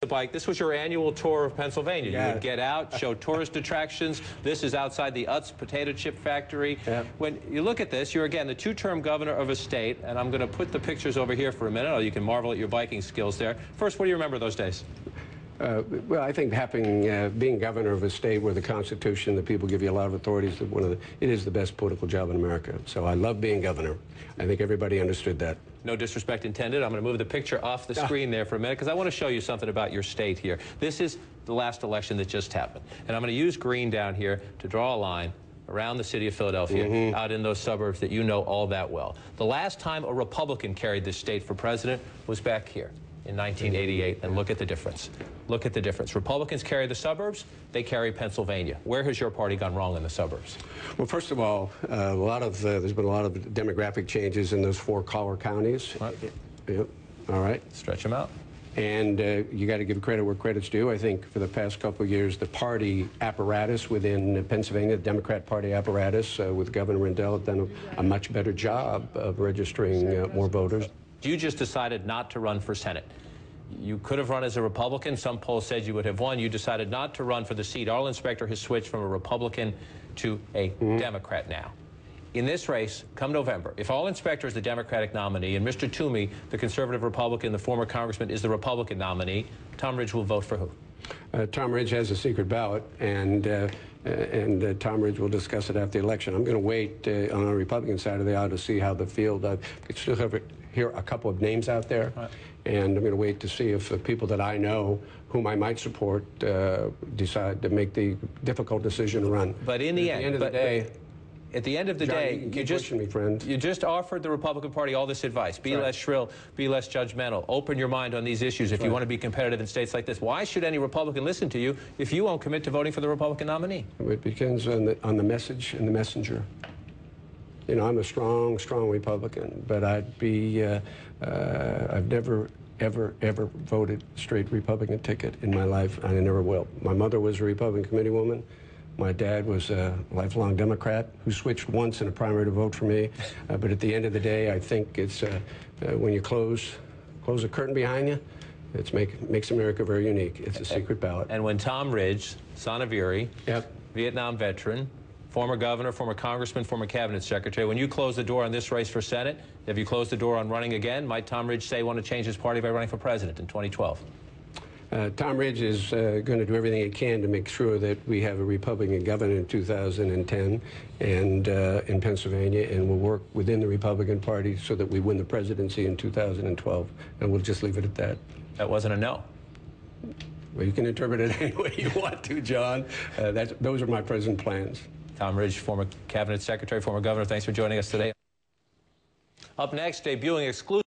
the bike. This was your annual tour of Pennsylvania. Yeah. You would get out, show tourist attractions. This is outside the Utz potato chip factory. Yeah. When you look at this, you're again the two-term governor of a state, and I'm going to put the pictures over here for a minute. Oh, you can marvel at your biking skills there. First, what do you remember those days? Well, I think being governor of a state where the Constitution, the people give you a lot of authority, is it is the best political job in America. So I love being governor. I think everybody understood that. No disrespect intended. I'm going to move the picture off the screen there for a minute because I want to show you something about your state here. This is the last election that just happened. And I'm going to use green down here to draw a line around the city of Philadelphia, out in those suburbs that you know all that well. The last time a Republican carried this state for president was back here in 1988, and look at the difference. Look at the difference. Republicans carry the suburbs, they carry Pennsylvania. Where has your party gone wrong in the suburbs? Well, first of all, there's been a lot of demographic changes in those 4 collar counties. Right. Yep. All right. Stretch them out. And you got to give credit where credit's due. I think for the past couple of years, the party apparatus within Pennsylvania, the Democrat Party apparatus with Governor Rendell, have done a much better job of registering more voters. You just decided not to run for Senate. You could have run as a Republican. Some polls said you would have won. You decided not to run for the seat. Our inspector has switched from a Republican to a Democrat now. In this race, come November, if All Inspector is the Democratic nominee and Mr. Toomey, the conservative Republican, the former congressman, is the Republican nominee, Tom Ridge will vote for who? Tom Ridge has a secret ballot, and Tom Ridge will discuss it after the election. I'm going to wait on the Republican side of the aisle to see how the field. I still have hear a couple of names out there, and I'm going to wait to see if the people that I know, whom I might support, decide to make the difficult decision to run. But in the end, at the end of the day, you just offered the Republican Party all this advice. Be less shrill, be less judgmental, open your mind on these issues if you want to be competitive in states like this. Why should any Republican listen to you if you won't commit to voting for the Republican nominee? It depends on the message and the messenger. You know, I'm a strong Republican, but I've never, ever voted straight Republican ticket in my life, and I never will. My mother was a Republican committee woman. My dad was a lifelong Democrat who switched once in a primary to vote for me. But at the end of the day, I think it's when you close the curtain behind you, it makes America very unique. It's a secret ballot. And when Tom Ridge, son of Erie, yep, Vietnam veteran, former governor, former congressman, former cabinet secretary, when you close the door on this race for Senate, have you closed the door on running again? Might Tom Ridge say want to change his party by running for president in 2012? Tom Ridge is going to do everything he can to make sure that we have a Republican governor in 2010 and in Pennsylvania, and we'll work within the Republican Party so that we win the presidency in 2012, and we'll just leave it at that. That wasn't a no. Well, you can interpret it any way you want to, John. Those are my present plans. Tom Ridge, former cabinet secretary, former governor, thanks for joining us today. Up next, debuting exclusive